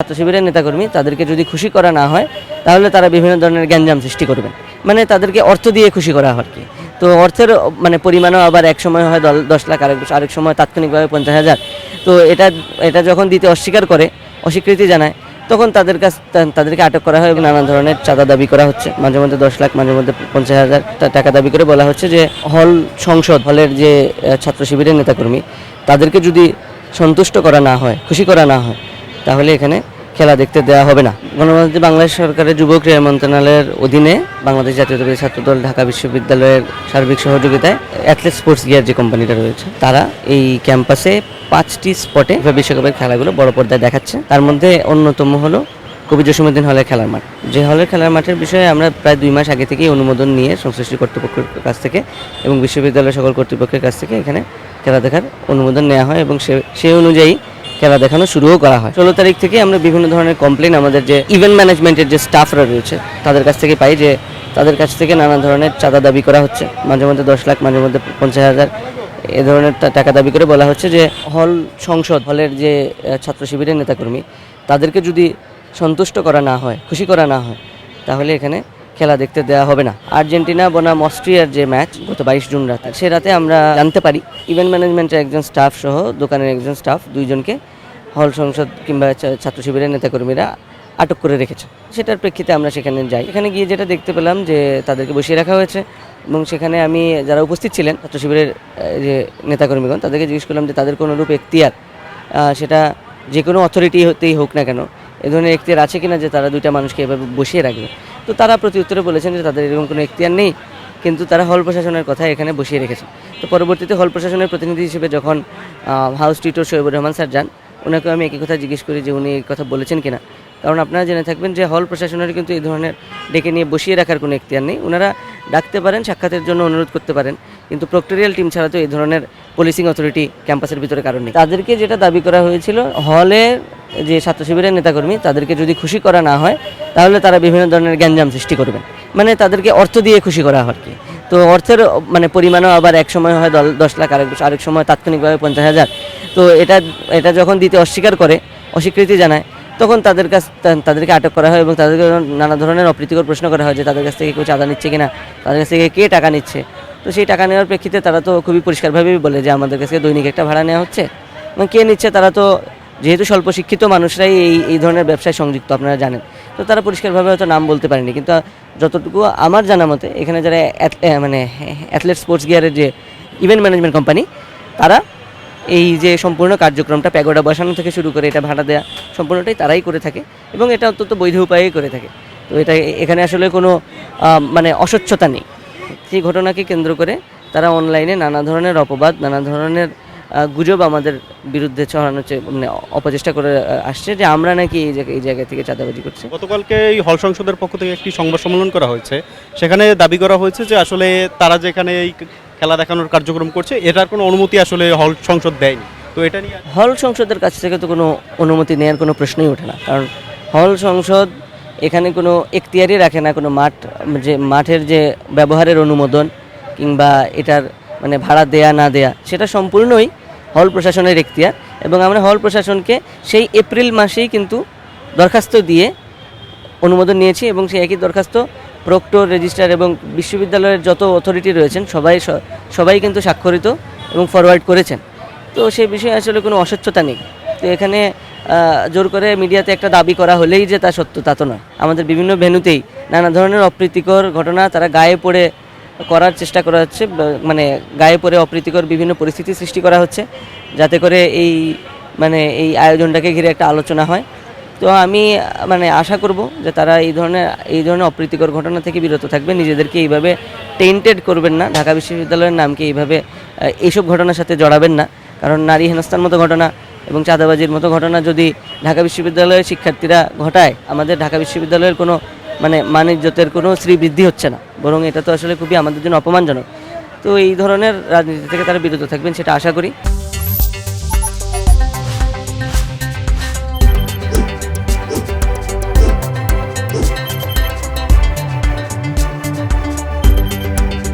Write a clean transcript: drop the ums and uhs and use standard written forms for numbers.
ছাত্র শিবিরের নেতাকর্মী তাদেরকে যদি খুশি করা না হয় তাহলে তারা বিভিন্ন ধরনের গ্যাঞ্জাম সৃষ্টি করবেন। মানে তাদেরকে অর্থ দিয়ে খুশি করা হয় কি। তো অর্থের পরিমাণও আবার এক সময় হয় 10 লাখ, আরেক সময় তাৎক্ষণিকভাবে 50,000। তো এটা যখন দিতে অস্বীকার করে, অস্বীকৃতি জানায়, তখন তাদেরকে আটক করা হয় এবং নানা ধরনের চাঁদা দাবি করা হচ্ছে। মাঝে মধ্যে 10 লাখ, মাঝে মধ্যে 50,000 টাকা দাবি করে বলা হচ্ছে যে হলের যে ছাত্র শিবিরের নেতাকর্মী তাদেরকে যদি সন্তুষ্ট করা না হয়, খুশি করা না হয়, তাহলে এখানে খেলা দেখতে দেওয়া হবে না। গণপ্রজাতন্ত্রী বাংলাদেশ সরকারের যুব ক্রীড়া মন্ত্রণালয়ের অধীনে বাংলাদেশ জাতীয়তাবাদী ছাত্রদল ঢাকা বিশ্ববিদ্যালয়ের সার্বিক সহযোগিতায় অ্যাথলেট স্পোর্টস গিয়ার যে কোম্পানিটা রয়েছে তারা এই ক্যাম্পাসে 5টি স্পটে বিশ্বকাপের খেলাগুলো বড় পর্দায় দেখাচ্ছে। তার মধ্যে অন্যতম হলো কবি জসিমউদ্দিন হলের খেলার মাঠ। যে হলের খেলার মাঠের বিষয়ে আমরা প্রায় 2 মাস আগে থেকেই অনুমোদন নিয়ে সংশ্লিষ্ট কর্তৃপক্ষের কাছ থেকে এবং বিশ্ববিদ্যালয়ের সকল কর্তৃপক্ষের কাছ থেকে এখানে খেলা দেখার অনুমোদন নেওয়া হয় এবং সেই অনুযায়ী খেলা দেখানো শুরুও করা হয়। 16 তারিখ থেকে আমরা বিভিন্ন ধরনের কমপ্লেন আমাদের যে ইভেন্ট ম্যানেজমেন্টের যে স্টাফরা রয়েছে তাদের কাছ থেকে পাই যে তাদের কাছ থেকে নানা ধরনের চাঁদা দাবি করা হচ্ছে। মাঝে মধ্যে 10 লাখ, মাঝে মধ্যে 50,000 এ ধরনের টাকা দাবি করে বলা হচ্ছে যে হলের যে ছাত্র শিবিরের নেতাকর্মী তাদেরকে যদি সন্তুষ্ট করা না হয়, খুশি করা না হয়, তাহলে এখানে খেলা দেখতে দেওয়া হবে না। আর্জেন্টিনা বনাম অস্ট্রিয়ার যে ম্যাচ গত 22 জুন রাতে, সে রাতে আমরা জানতে পারি ইভেন্ট ম্যানেজমেন্টের একজন স্টাফ সহ দোকানের একজন স্টাফ 2 জনকে হল সংসদ কিংবা ছাত্র শিবিরের নেতাকর্মীরা আটক করে রেখেছে। সেটার প্রেক্ষিতে আমরা সেখানে যাই। এখানে গিয়ে যেটা দেখতে পেলাম যে তাদেরকে বসিয়ে রাখা হয়েছে এবং সেখানে আমি যারা উপস্থিত ছিলেন ছাত্র শিবিরের যে নেতাকর্মীগণ তাদেরকে জিজ্ঞেস করলাম যে তাদের কোনোরূপ এখতিয়ার, সেটা যে কোনো অথরিটি হতেই হোক না কেন, এ ধরনের এখতিয়ার আছে কিনা যে তারা 2টা মানুষকে এভাবে বসিয়ে রাখবে। তো তারা প্রতি উত্তরে বলেছেন যে তাদের এরকম কোনো এখতিয়ার নেই, কিন্তু তারা হল প্রশাসনের কথা এখানে বসিয়ে রেখেছে। তো পরবর্তীতে হল প্রশাসনের প্রতিনিধি হিসেবে যখন house tutor Shoebur Rahman sir যান, ওনাকে আমি একই কথা জিজ্ঞেস করি যে উনি এই কথা বলেছেন কিনা। কারণ আপনারা জেনে থাকবেন যে হল প্রশাসনের কিন্তু এই ধরনের ডেকে নিয়ে বসিয়ে রাখার কোনো এখতিয়ার নেই। ওনারা ডাকতে পারেন, সাক্ষাতের জন্য অনুরোধ করতে পারেন, কিন্তু প্রক্টোরিয়াল টিম ছাড়া তো এই ধরনের পুলিশিং অথরিটি ক্যাম্পাসের ভিতরে কারণ নেই। তাদেরকে যেটা দাবি করা হয়েছিল, হলের যে ছাত্র শিবিরের নেতাকর্মী তাদেরকে যদি খুশি করা না হয় তাহলে তারা বিভিন্ন ধরনের গ্যাঞ্জাম সৃষ্টি করবেন। মানে তাদেরকে অর্থ দিয়ে খুশি করা হয় কি। তো অর্থের পরিমাণও আবার এক সময় হয় 10 লাখ, আরেক সময় তাৎক্ষণিকভাবে 50,000। তো এটা যখন দিতে অস্বীকার করে, অস্বীকৃতি জানায়, তখন তাদেরকে আটক করা হয় এবং তাদেরকে নানা ধরনের অপ্রীতিকর প্রশ্ন করা হয় যে তাদের কাছ থেকে কেউ চাঁদা নিচ্ছে কিনা, তাদের কাছ থেকে কে টাকা নিচ্ছে। তো সেই টাকা নেওয়ার প্রেক্ষিতে তারা তো খুবই পরিষ্কারভাবেই বলে যে আমাদের কাছে দৈনিক একটা ভাড়া নেওয়া হচ্ছে এবং কে নিচ্ছে, তারা তো যেহেতু স্বল্প শিক্ষিত মানুষরাই এই ধরনের ব্যবসায় সংযুক্ত, আপনারা জানেন। তো তারা পরিষ্কারভাবে হয়তো নাম বলতে পারেনি, কিন্তু যতটুকু আমার জানা মতে এখানে যারা অ্যাথলেট স্পোর্টস গিয়ারের যে ইভেন্ট ম্যানেজমেন্ট কোম্পানি, তারা এই যে সম্পূর্ণ কার্যক্রমটা প্যাগোডা বসানো থেকে শুরু করে এটা ভাড়া দেওয়া সম্পূর্ণটাই তারাই করে থাকে এবং এটা অত্যন্ত বৈধ উপায়েই করে থাকে। তো এখানে আসলে কোনো অস্বচ্ছতা নেই। সেই ঘটনাকে কেন্দ্র করে তারা অনলাইনে নানা ধরনের অপবাদ, নানা ধরনের গুজব আমাদের বিরুদ্ধে ছড়ানোর অপচেষ্টা করে আসছে যে আমরা নাকি এই জায়গা থেকে চাঁদাবাজি করছি। গতকালকে এই হল সংসদের পক্ষ থেকে একটি সংবাদ সম্মেলন করা হয়েছে, সেখানে দাবি করা হয়েছে যে আসলে তারা যেখানে এই খেলা দেখানোর কার্যক্রম করছে এটার কোনো অনুমতি আসলে হল সংসদ দেয়নি। তো এটা নিয়ে হল সংসদের কাছ থেকে তো কোনো অনুমতি নেওয়ার কোনো প্রশ্নই ওঠে না, কারণ হল সংসদ এখানে কোনো এখতিয়ারই রাখে না কোনো মাঠের যে ব্যবহারের অনুমোদন কিংবা এটার ভাড়া দেয়া না দেয়া, সেটা সম্পূর্ণই হল প্রশাসনের এখতিয়ার। এবং আমরা হল প্রশাসনকে সেই এপ্রিল মাসেই কিন্তু দরখাস্ত দিয়ে অনুমোদন নিয়েছি এবং সেই একই দরখাস্ত প্রক্টর, রেজিস্ট্রার এবং বিশ্ববিদ্যালয়ের যত অথরিটি রয়েছেন সবাই কিন্তু স্বাক্ষরিত এবং ফরওয়ার্ড করেছেন। তো সেই বিষয়ে আসলে কোনো অস্বচ্ছতা নেই। তো এখানে জোর করে মিডিয়াতে একটা দাবি করা হলেই যে তা সত্য, তা তো নয়। আমাদের বিভিন্ন ভেন্যুতেই নানা ধরনের অপ্রীতিকর ঘটনা তারা গায়ে পড়ে করার চেষ্টা করা হচ্ছে, গায়ে পড়ে অপ্রীতিকর বিভিন্ন পরিস্থিতি সৃষ্টি করা হচ্ছে যাতে করে এই আয়োজনটাকে ঘিরে একটা আলোচনা হয়। তো আমি আশা করব যে তারা এই ধরনের অপ্রীতিকর ঘটনা থেকে বিরত থাকবে, নিজেদেরকে এইভাবে টেন্টেড করবেন না, ঢাকা বিশ্ববিদ্যালয়ের নামকে এইভাবে এইসব ঘটনার সাথে জড়াবেন না। কারণ নারী হেনস্থার মতো ঘটনা এবং চাঁদাবাজির মতো ঘটনা যদি ঢাকা বিশ্ববিদ্যালয়ের শিক্ষার্থীরা ঘটায়, আমাদের ঢাকা বিশ্ববিদ্যালয়ের কোনো মান-ইজ্জতের কোনো শ্রীবৃদ্ধি হচ্ছে না, বরং এটা তো আসলে খুবই আমাদের জন্য অপমানজনক। তো এই ধরনের রাজনীতি থেকে তারা বিরত থাকবেন সেটা আশা করি।